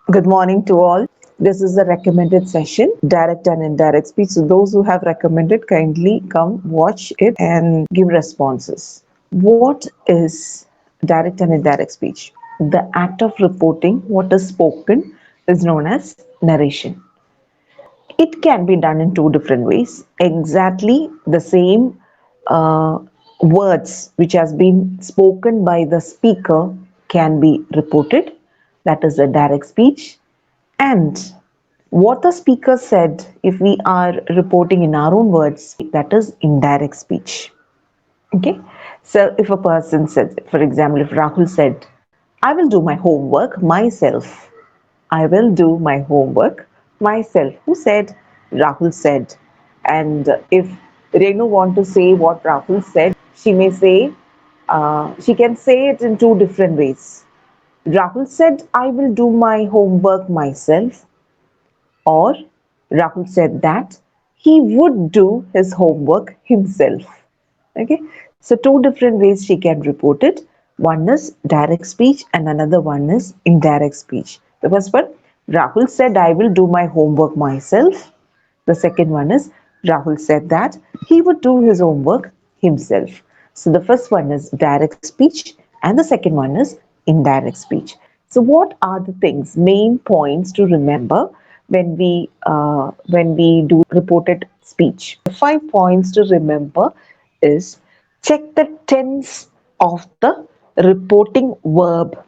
Good morning to all. This is the recommended session, direct and indirect speech. So, those who have recommended, kindly come watch it and give responses. What is direct and indirect speech? The act of reporting what is spoken is known as narration. It can be done in two different ways. Exactly the same uh, words which has been spoken by the speaker can be reported. That is a direct speech. And what the speaker said, if we are reporting in our own words, that is indirect speech. Okay. So if a person said, for example, if Rahul said, I will do my homework myself. I will do my homework myself. Who said? Rahul said. And if Renu want to say what Rahul said, she may say, she can say it in two different ways. Rahul said, I will do my homework myself. Or Rahul said that he would do his homework himself. Okay, so two different ways she can report it. One is direct speech and another one is indirect speech. The first one, Rahul said, I will do my homework myself. The second one is Rahul said that he would do his homework himself. So the first one is direct speech and the second one is indirect speech. So what are the things, main points to remember when we do reported speech? The 5 points to remember is check the tense of the reporting verb.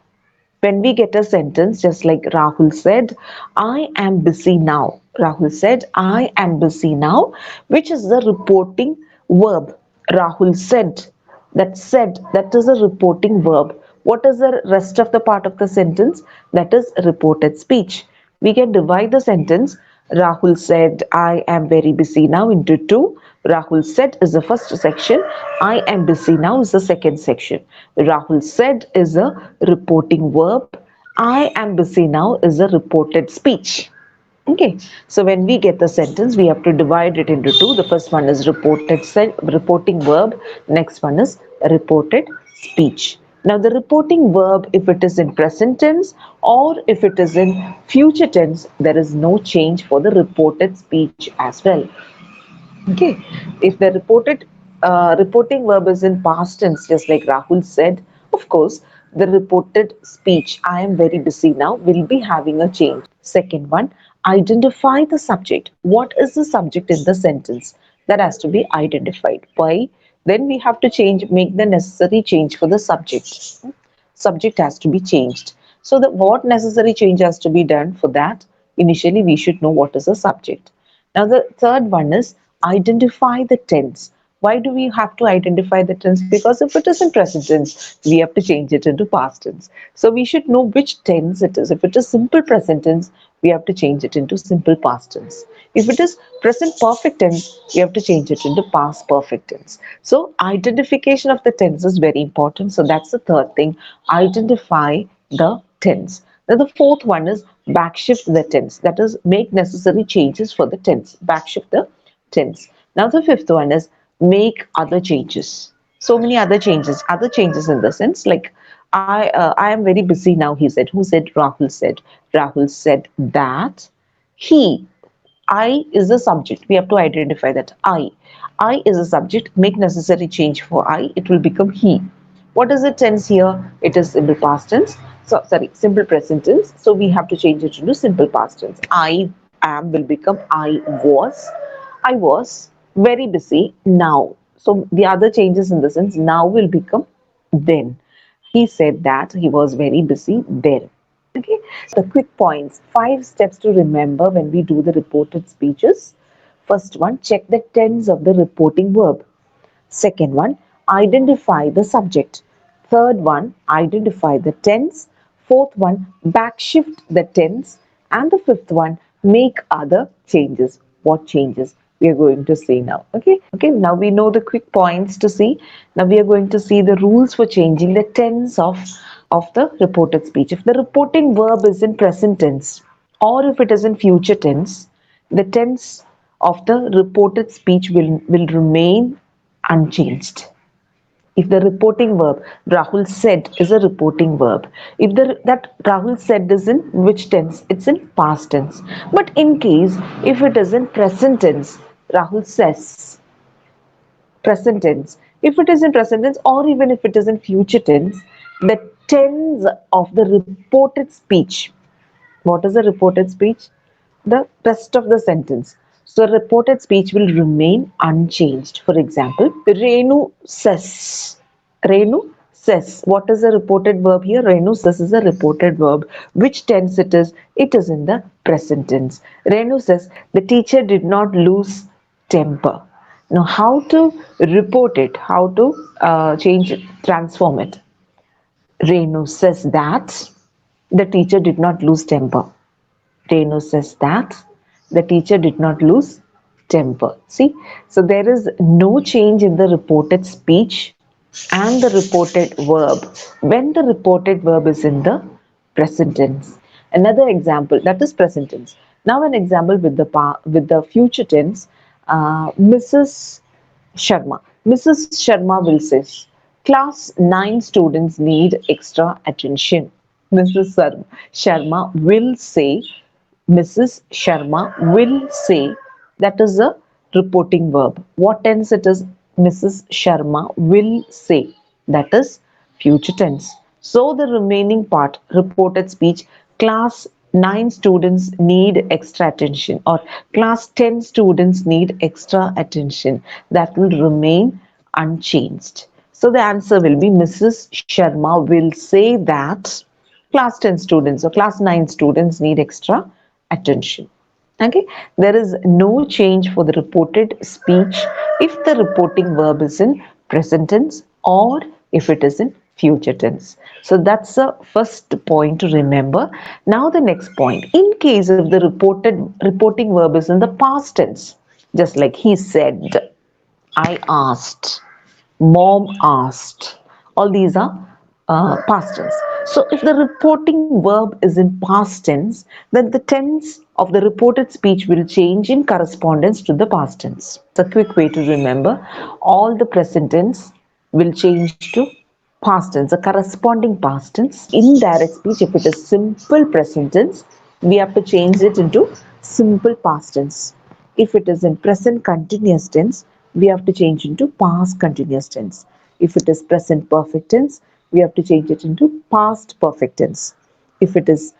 When we get a sentence, just like Rahul said, I am busy now. Rahul said, I am busy now, which is the reporting verb. Rahul said, that is a reporting verb. What is the rest of the part of the sentence? That is reported speech. We can divide the sentence. Rahul said, I am very busy now into two. Rahul said is the first section. I am busy now is the second section. Rahul said is a reporting verb. I am busy now is a reported speech. Okay, so when we get the sentence, we have to divide it into two. The first one is reporting verb. Next one is reported speech. Now, the reporting verb, if it is in present tense or if it is in future tense, there is no change for the reported speech as well. Okay, if the reporting verb is in past tense, just like Rahul said, of course, the reported speech, I am very busy now, will be having a change. Second one, identify the subject. What is the subject in the sentence? That has to be identified. Why? Then we have to make the necessary change for the subject. Subject has to be changed. So the what necessary change has to be done for that? Initially, we should know what is the subject. Now, the third one is identify the tense. Why do we have to identify the tense? Because if it is in present tense, we have to change it into past tense. So we should know which tense it is. If it is simple present tense, we have to change it into simple past tense. If it is present perfect tense, we have to change it into past perfect tense. So identification of the tense is very important. So that's the third thing. Identify the tense. Now the fourth one is backshift the tense. That is, make necessary changes for the tense. Backshift the tense. Now the fifth one is make other changes. So many other changes in the sense like I am very busy now. He said. Who said? Rahul said. Rahul said that he. I is the subject. We have to identify that I. I is a subject. Make necessary change for I. It will become he. What is the tense here? It is simple past tense. So sorry, simple present tense. So we have to change it into simple past tense. I am will become I was. I was very busy now. So the other changes in the sense now will become then. He said that he was very busy then. Okay, the quick points, 5 steps to remember when we do the reported speeches. First one, check the tense of the reporting verb. Second one, identify the subject. Third one, identify the tense. Fourth one, backshift the tense. And the fifth one, make other changes. What changes? We are going to see now. Okay, now we know the quick points to see. Now we are going to see the rules for changing the tense of the reported speech. If the reporting verb is in present tense or if it is in future tense, the tense of the reported speech will remain unchanged. If the reporting verb Rahul said is a reporting verb, if that Rahul said is in which tense? It's in past tense. But in case if it is in present tense, Rahul says, present tense. If it is in present tense or even if it is in future tense, the tense of the reported speech. What is the reported speech? The rest of the sentence. So reported speech will remain unchanged. For example, Renu says. Renu says. What is the reported verb here? Renu says is a reported verb. Which tense it is? It is in the present tense. Renu says the teacher did not lose temper. Now, how to report it? How to change it, transform it? Renu says that the teacher did not lose temper. Renu says that the teacher did not lose temper. See, so there is no change in the reported speech and the reported verb when the reported verb is in the present tense. Another example that is present tense. Now, an example with the future tense. Mrs. Sharma. Mrs. Sharma will say, class 9 students need extra attention. Mrs. Sharma will say, Mrs. Sharma will say, that is a reporting verb. What tense it is? Mrs. Sharma will say, that is future tense. So the remaining part, reported speech, class 9 students need extra attention or class 10 students need extra attention, that will remain unchanged. So the answer will be Mrs. Sharma will say that class 10 students or class 9 students need extra attention. Okay, there is no change for the reported speech if the reporting verb is in present tense or if it is in future tense. So that's the first point to remember. Now the next point, in case if the reporting verb is in the past tense, just like he said, I asked, mom asked. All these are past tense. So if the reporting verb is in past tense, then the tense of the reported speech will change in correspondence to the past tense. It's a quick way to remember. All the present tense will change to past tense, a corresponding past tense. In direct speech, if it is simple present tense, we have to change it into simple past tense. If it is in present continuous tense, we have to change into past continuous tense. If it is present perfect tense, we have to change it into past perfect tense. If it is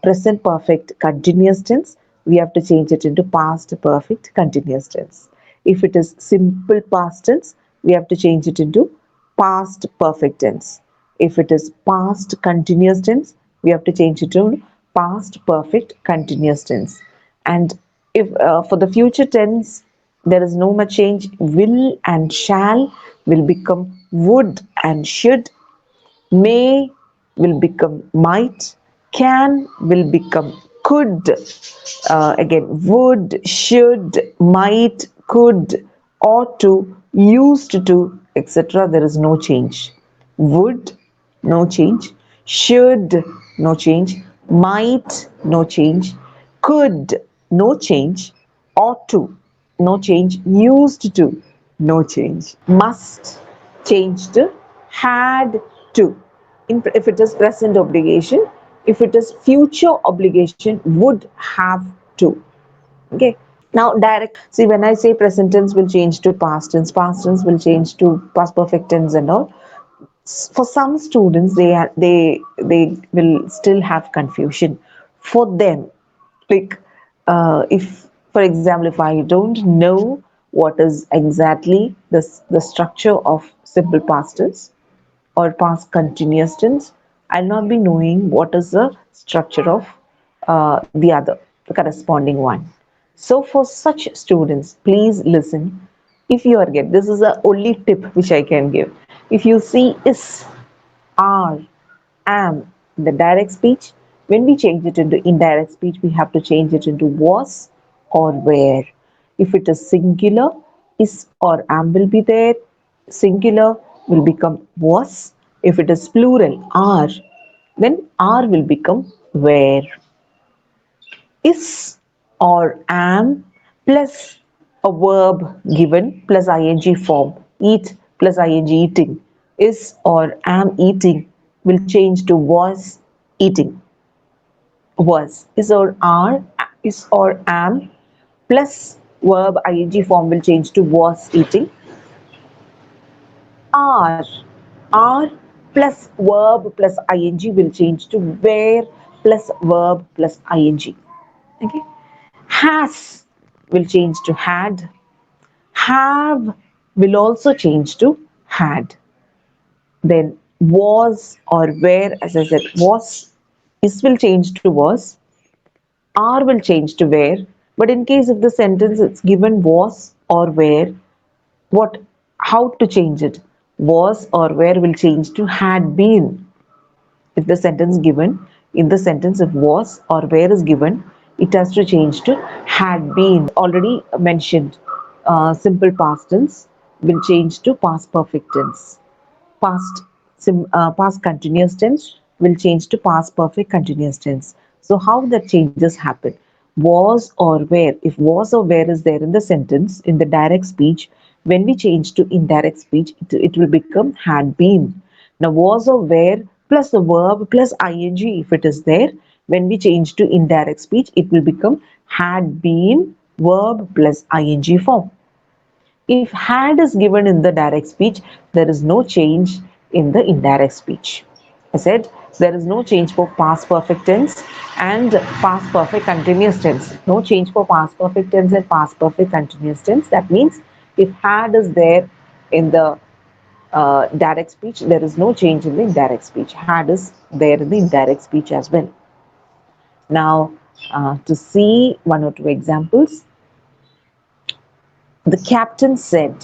present perfect continuous tense, we have to change it into past perfect continuous tense. If it is simple past tense, we have to change it into past perfect tense. If it is past continuous tense, we have to change it to past perfect continuous tense. And if for the future tense, there is no much change. Will and shall will become would and should. May will become might. Can will become could. Again, would, should, might, could, ought to, used to, etc. There is no change. Would, no change. Should, no change. Might, no change. Could, no change. Ought to, no change. Used to, no change. Must, change to. Had to. If it is present obligation, if it is future obligation, would have to. Okay. Now direct, see, when I say present tense will change to past tense will change to past perfect tense and all. For some students, they will still have confusion. For them, like if, for example, if I don't know what is exactly the structure of simple past tense or past continuous tense, I'll not be knowing what is the structure of the corresponding one. So for such students, please listen. If you are get, this is the only tip which I can give. If you see is, are, am in the direct speech, when we change it into indirect speech, we have to change it into was or were. If it is singular, is or am will be there. Singular will become was. If it is plural, are, then are will become were. Is or am plus a verb given plus ing form. Eat, plus ing eating. Is or am eating will change to was eating. Was is or am plus verb ing form will change to was eating. Are are plus verb plus ing will change to were plus verb plus ing. Okay. Has will change to had. Have will also change to had. Then was or where, as I said, was is will change to was. Are will change to where. But in case if the sentence is given was or where, what how to change it? Was or where will change to had been. If the sentence given in the sentence if was or where is given, it has to change to had been. Already mentioned, simple past tense will change to past perfect tense. Past continuous tense will change to past perfect continuous tense. So how that changes happen? Was or where, if was or where is there in the sentence in the direct speech, when we change to indirect speech, it will become had been. Now was or where plus the verb plus ing, if it is there, when we change to indirect speech, it will become had been verb plus ing form. If had is given in the direct speech, there is no change in the indirect speech. I said there is no change for past perfect tense and past perfect continuous tense. No change for past perfect tense and past perfect continuous tense. That means if had is there in the direct speech, there is no change in the indirect speech. Had is there in the indirect speech as well. Now, to see one or two examples, the captain said,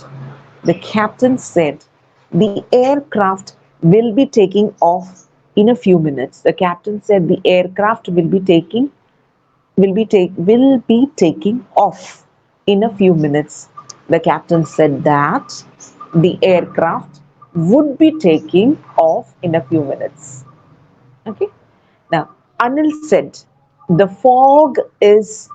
the captain said, the aircraft will be taking off in a few minutes. The captain said the aircraft will be taking off in a few minutes. The captain said that the aircraft would be taking off in a few minutes. Okay. Now, Anil said the fog is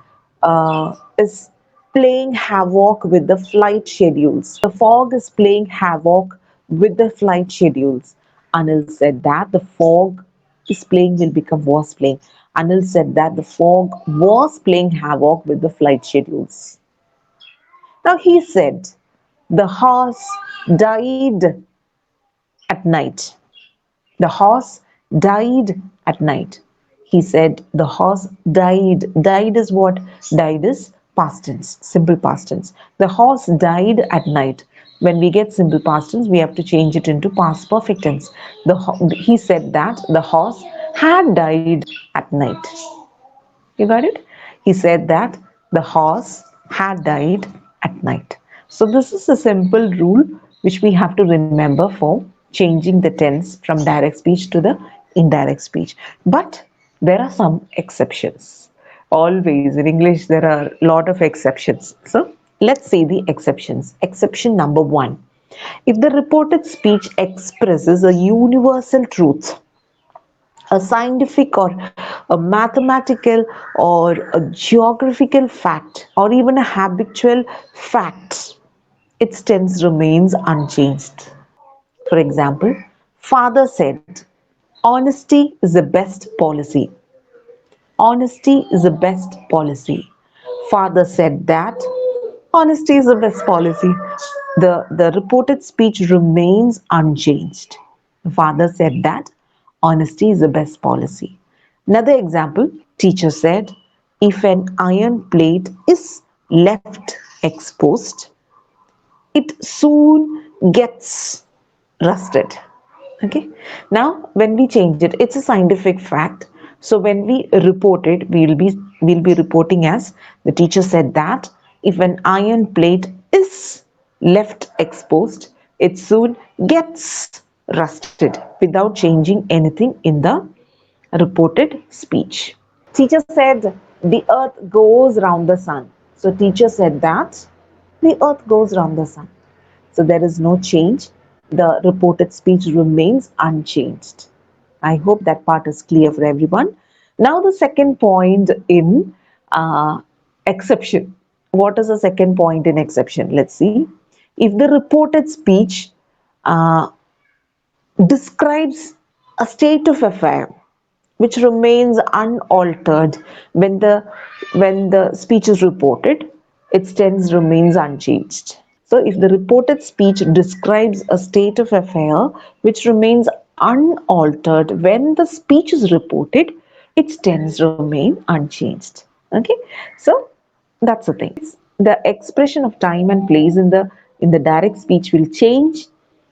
playing havoc with the flight schedules. The fog is playing havoc with the flight schedules. Anil said that the fog is playing will become was playing. Anil said that the fog was playing havoc with the flight schedules. Now he said the horse died at night. The horse died at night. He said the horse died. Died is what? Died is past tense, simple past tense. The horse died at night. When we get simple past tense, we have to change it into past perfect tense. He said that the horse had died at night. You got it? He said that the horse had died at night. So, this is a simple rule which we have to remember for changing the tense from direct speech to the indirect speech. But there are some exceptions. Always in English, there are a lot of exceptions. So, let's see the exceptions. Exception number one: if the reported speech expresses a universal truth, a scientific or a mathematical or a geographical fact or even a habitual fact, its tense remains unchanged. For example, father said, honesty is the best policy. Honesty is the best policy. Father said that honesty is the best policy. The reported speech remains unchanged. The father said that honesty is the best policy. Another example, teacher said, if an iron plate is left exposed, it soon gets rusted. Okay. Now, when we change it, it's a scientific fact. So when we report it, we'll be reporting as the teacher said that if an iron plate is left exposed, it soon gets rusted without changing anything in the reported speech. Teacher said the earth goes round the sun. So teacher said that the earth goes round the sun. So there is no change. The reported speech remains unchanged. I hope that part is clear for everyone. Now the second point in exception. What is the second point in exception? Let's see. If the reported speech uh, describes a state of affair which remains unaltered when the speech is reported. Its tense remains unchanged. So if the reported speech describes a state of affair which remains unaltered when the speech is reported, its tense remain unchanged. Okay, so that's the thing. The expression of time and place in the direct speech will change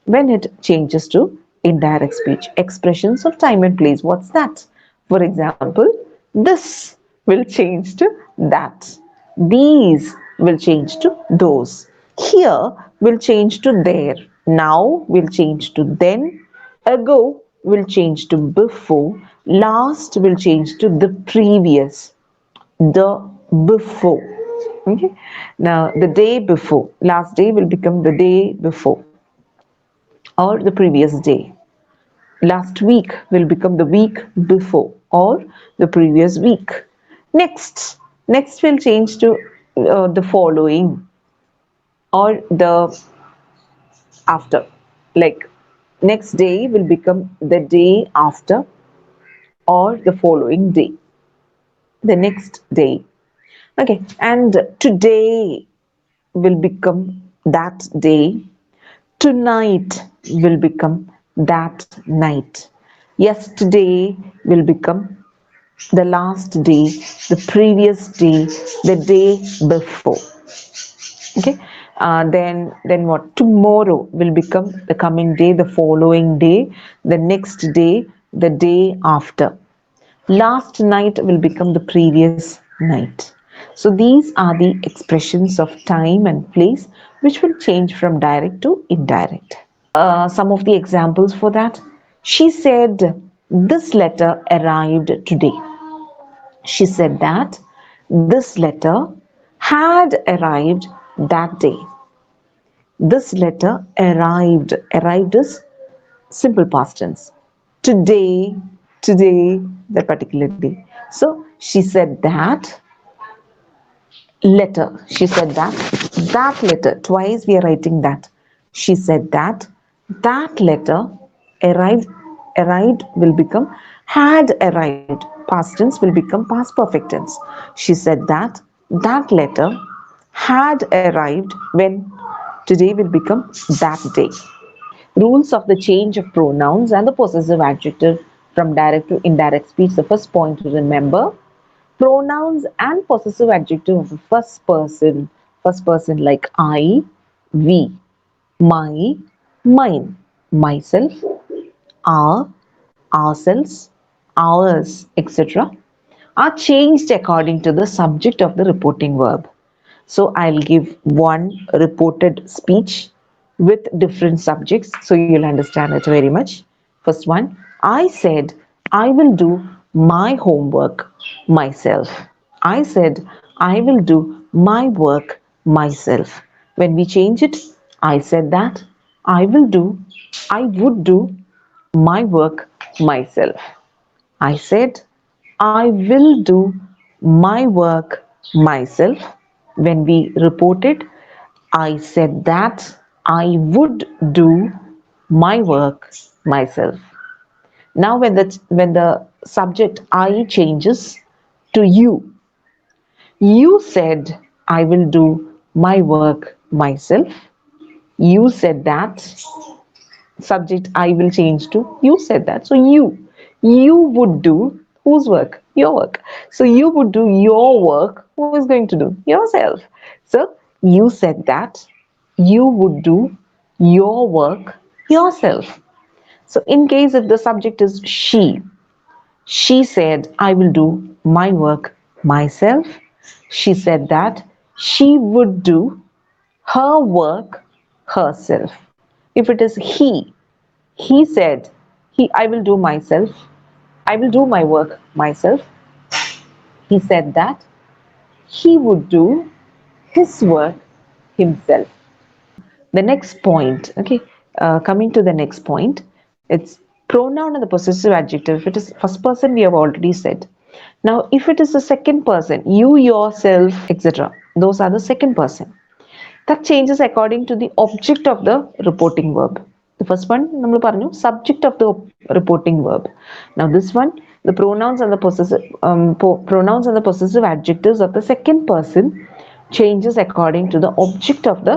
when it changes to indirect speech. Expressions of time and place. What's that? For example, this will change to that. These will change to those. Here will change to there. Now will change to then. Ago will change to before. Last will change to the previous. The before. Okay. Now the day before. Last day will become the day before or the previous day. Last week will become the week before or the previous week. Next will change to the following or the after. Like next day will become the day after or the following day, the next day. Okay, and today will become that day. Tonight will become that night. Yesterday will become the last day, the previous day, the day before. Okay. Then what? Tomorrow will become the coming day, the following day, the next day, the day after. Last night will become the previous night. So these are the expressions of time and place which will change from direct to indirect. Some of the examples for that. She said, this letter arrived today. She said that this letter had arrived that day. This letter arrived. Arrived is simple past tense. Today, today, that particular day. So she said that letter. She said that letter. Twice we are writing that. She said that letter arrived. Arrived will become had arrived. Past tense will become past perfect tense. She said that letter had arrived when today will become that day. Rules of the change of pronouns and the possessive adjective from direct to indirect speech. The first point to remember, pronouns and possessive adjective of the first person like I, we, my, mine, myself, our, ourselves, ours, etc. are changed according to the subject of the reporting verb. So I'll give one reported speech with different subjects so you'll understand it very much. First one, I said I will do my homework myself. I said I will do my work myself. When we change it, I said that I would do my work myself. I said, I will do my work myself. When we reported, I said that I would do my work myself. Now, when the subject I changes to you said I will do my work myself. You said that subject I will change to you said that. So you would do whose work? Your work. So you would do your work. Who is going to do? Yourself. So you said that you would do your work yourself. So in case if the subject is she said I will do my work myself. She said that she would do her work herself. If it is he said I will do myself. I will do my work myself. He said that he would do his work himself. The next point, okay, coming to the next point, it's pronoun and the possessive adjective. If it is first person, we have already said. Now, if it is the second person, you, yourself, etc., those are the second person. That changes according to the object of the reporting verb. The first one, നമ്മൾ പറഞ്ഞു, subject of the reporting verb. Now this one, the pronouns and the possessive adjectives of the second person changes according to the object of the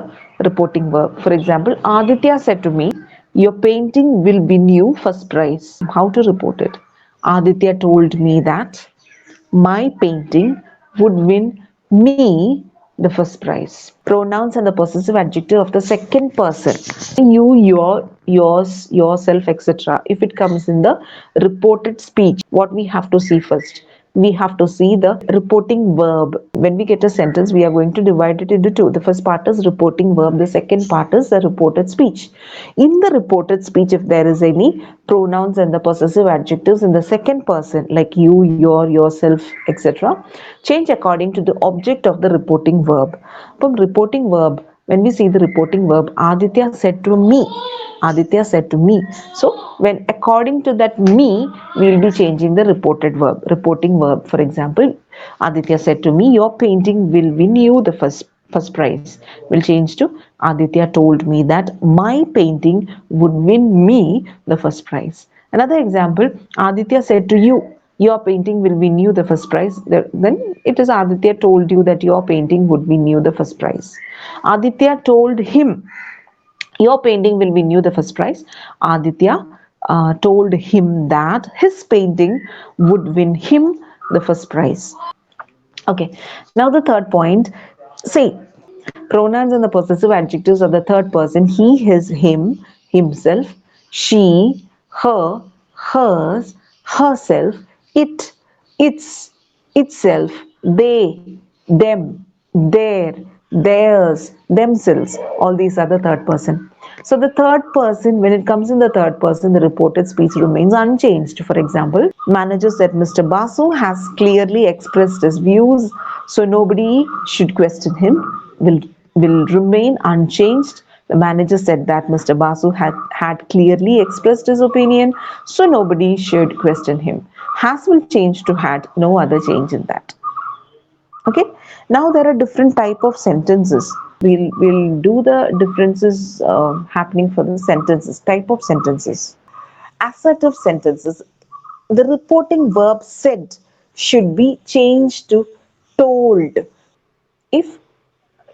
reporting verb. For example, Aditya said to me, your painting will win you first prize. How to report it? Aditya told me that my painting would win me the first prize. Pronouns and the possessive adjective of the second person. You, your, yours, yourself, etc. If it comes in the reported speech, what we have to see first? We have to see the reporting verb. When we get a sentence, we are going to divide it into two. The first part is reporting verb. The second part is the reported speech. In the reported speech, if there is any pronouns and the possessive adjectives in the second person, like you, your, yourself, etc., change according to the object of the reporting verb. From reporting verb, when we see the reporting verb, Aditya said to me. Aditya said to me. So when according to that me, we will be changing the reported verb, reporting verb. For example, Aditya said to me, your painting will win you the first prize. Will change to Aditya told me that my painting would win me the first prize. Another example, Aditya said to you, your painting will win you the first prize. Then it is Aditya told you that your painting would win you the first prize. Aditya told him, your painting will win you the first prize. Aditya told him that his painting would win him the first prize. Okay, now the third point. See, pronouns and the possessive adjectives of the third person: he, his, him, himself, she, her, hers, herself, it, its, itself, they, them, their, theirs, themselves. All these are the third person. So the third person, when it comes in the third person, the reported speech remains unchanged. For example, manager said Mr. Basu has clearly expressed his views, so nobody should question him. Will remain unchanged. The manager said that Mr. Basu had clearly expressed his opinion, so nobody should question him. Has will change to had, no other change in that. Okay, now there are different type of sentences. We'll do the differences happening for the sentences, type of sentences. Assertive sentences, the reporting verb said should be changed to told if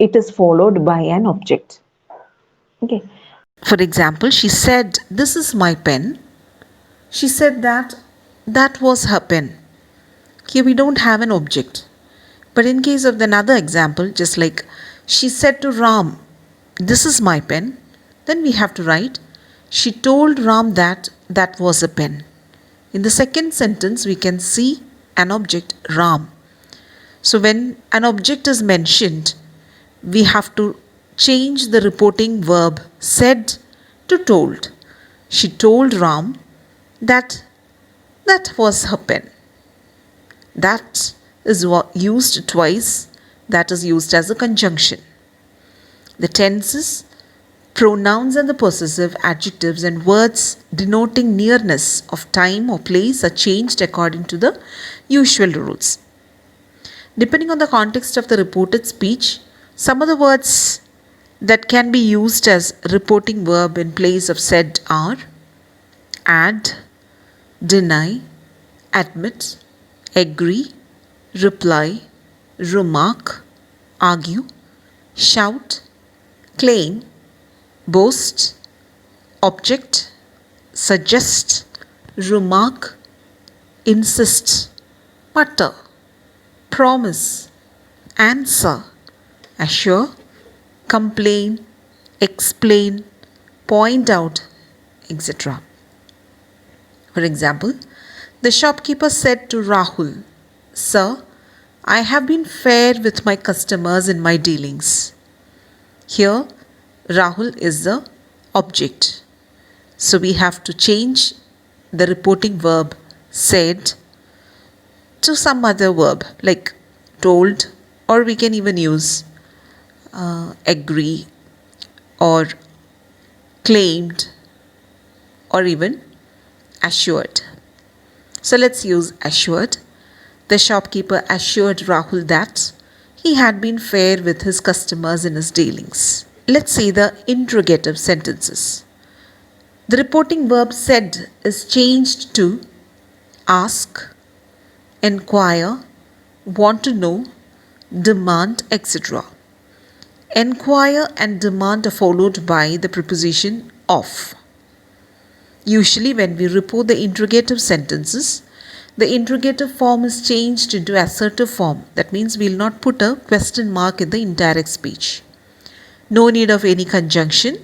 it is followed by an object. Okay, For example, she said, this is my pen. She said that that was her pen. Here we don't have an object. But in case of another example, just like she said to Ram, this is my pen, then we have to write, she told Ram that that was a pen. In the second sentence, we can see an object, Ram. So when an object is mentioned, we have to change the reporting verb said to told. She told Ram that that was her pen. That is used twice, that is used as a conjunction. The tenses, pronouns and the possessive adjectives and words denoting nearness of time or place are changed according to the usual rules. Depending on the context of the reported speech, some of the words that can be used as reporting verb in place of said are add, deny, admit, agree, reply, remark, argue, shout, claim, boast, object, suggest, remark, insist, mutter, promise, answer, assure, complain, explain, point out, etc. For example, the shopkeeper said to Rahul, Sir, I have been fair with my customers in my dealings. Here, Rahul is the object. So we have to change the reporting verb said to some other verb like told, or we can even use agree or claimed or even assured. So let's use assured. The shopkeeper assured Rahul that he had been fair with his customers in his dealings. Let's see the interrogative sentences. The reporting verb said is changed to ask, enquire, want to know, demand, etc. Enquire and demand are followed by the preposition of. Usually, when we report the interrogative sentences, the interrogative form is changed into assertive form. That means we will not put a question mark in the indirect speech. No need of any conjunction.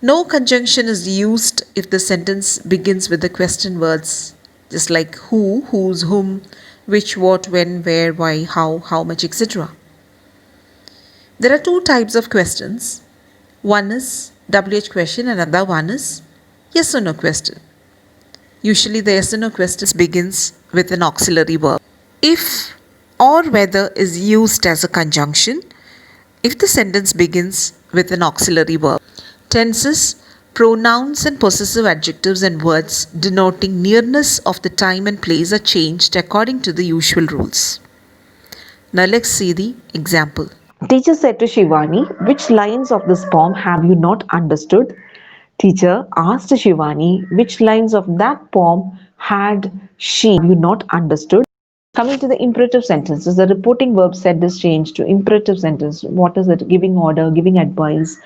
No conjunction is used if the sentence begins with the question words, just like who, whose, whom, which, what, when, where, why, how much, etc. There are two types of questions. One is WH question and another one is yes or no question. Usually the yes or no question begins with an auxiliary verb. If or whether is used as a conjunction if the sentence begins with an auxiliary verb. Tenses, pronouns and possessive adjectives and words denoting nearness of the time and place are changed according to the usual rules. Now let's see the example. Teacher said to Shivani, which lines of this poem have you not understood? Teacher asked Shivani, which lines of that poem had she you not understood? Coming to the imperative sentences, the reporting verb said is changed to imperative sentence. What is it? Giving order, giving advice,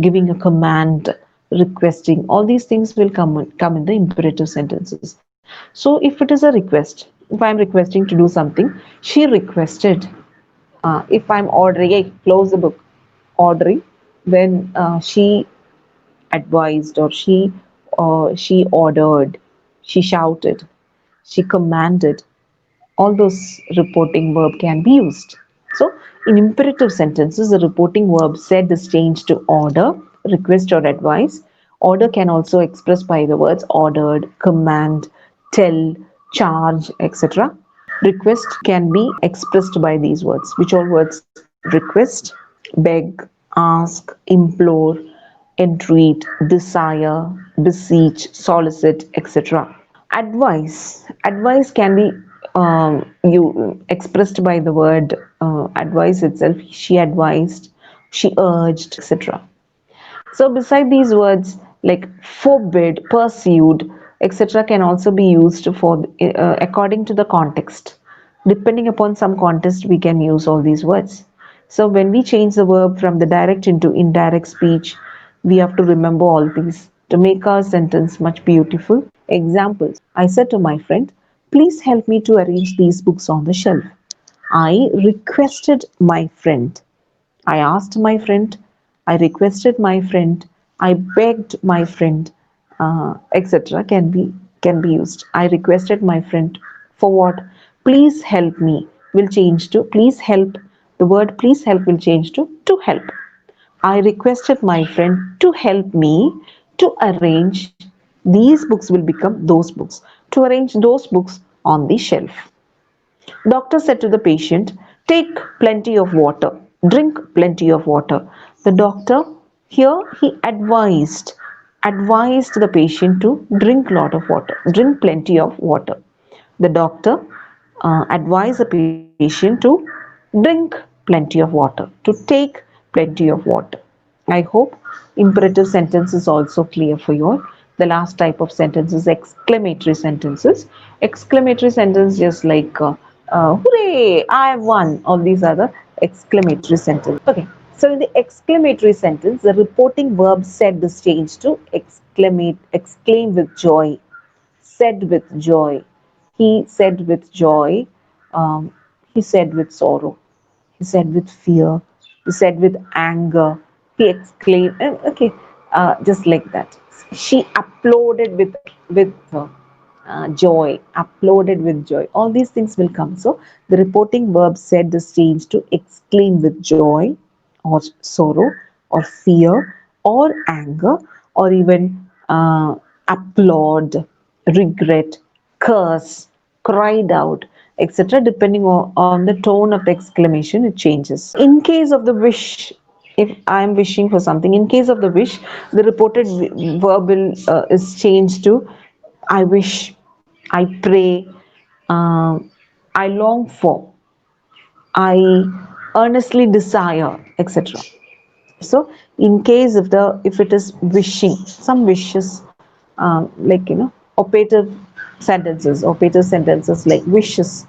giving a command, requesting. All these things will come in the imperative sentences. So if it is a request, if I'm requesting to do something, she requested. If I'm ordering, hey, close the book, ordering, then she advised, or she ordered, she shouted, she commanded. All those reporting verb can be used. So in imperative sentences, the reporting verb said is changed to order, request, or advise. Order can also express by the words ordered, command, tell, charge, etc. Request can be expressed by these words. Which all words? Request, beg, ask, implore, entreat, desire, beseech, solicit, etc. Advice can be you expressed by the word advice itself. She advised, she urged, etc. So beside these words like forbid, pursued, etc. can also be used for according to the context. Depending upon some context, we can use all these words. So when we change the verb from the direct into indirect speech, we have to remember all these to make our sentence much beautiful. Examples. I said to my friend, please help me to arrange these books on the shelf. I requested my friend. I asked my friend, I requested my friend, I begged my friend, etc. Can be used. I requested my friend for what? Please help me will change to please help. The word please help will change to help. I requested my friend to help me to arrange these books will become those books. To arrange those books on the shelf. Doctor said to the patient, take plenty of water, drink plenty of water. The doctor here he advised the patient to drink lot of water, drink plenty of water. The doctor advised the patient to drink plenty of water, to take plenty of water. I hope imperative sentence is also clear for you all. The last type of sentence is exclamatory sentences. Exclamatory sentence just like hooray, I have won. All these are the exclamatory sentences. Okay, so in the exclamatory sentence, the reporting verb said is changed to exclaim with joy, said with joy. He said with joy. Um, he said with sorrow. He said with fear. He said with anger. He exclaimed. Okay, just like that. She uploaded with joy. Uploaded with joy. All these things will come. So the reporting verb said is changed to exclaim with joy, or sorrow, or fear, or anger, or even applaud, regret, curse, cried out, etc. Depending on the tone of the exclamation, it changes. In case of the wish, if I am wishing for something, in case of the wish, the reported verb is changed to I wish, I pray, I long for, I earnestly desire, etc. So in case of the, if it is wishing, some wishes, like operative sentences like wishes,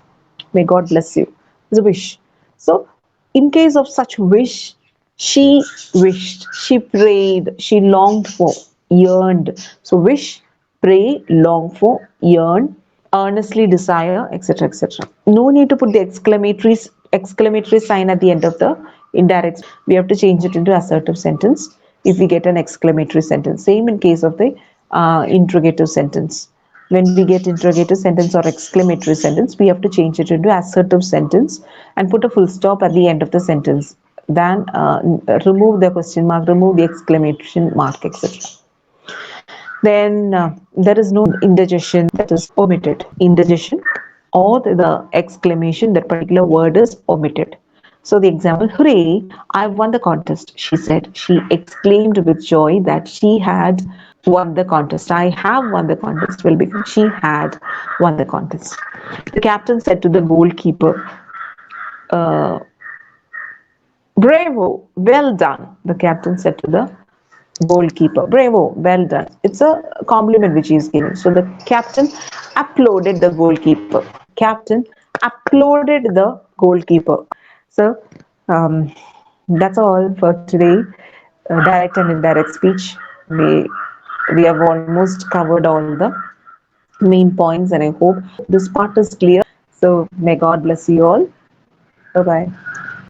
may God bless you, is a wish. So in case of such wish, she wished, she prayed, she longed for, yearned. So wish, pray, long for, yearn, earnestly desire, etc., etc. No need to put the exclamatory sign at the end of the indirect. We have to change it into assertive sentence if we get an exclamatory sentence. Same in case of the interrogative sentence. When we get interrogative sentence or exclamatory sentence, we have to change it into assertive sentence and put a full stop at the end of the sentence. Then remove the question mark, remove the exclamation mark, etc. Then there is no interjection, that is omitted. Interjection or the exclamation, that particular word is omitted. So the example, hooray, I've won the contest, she said. She exclaimed with joy that she had won the contest. I have won the contest will become she had won the contest. The captain said to the goalkeeper, uh, bravo, well done. The captain said to the goalkeeper, bravo, well done. It's a compliment which he is giving. So the captain applauded the goalkeeper. Captain applauded the goalkeeper. So that's all for today. Direct and indirect speech. We have almost covered all the main points, and I hope this part is clear. So may God bless you all. Bye bye.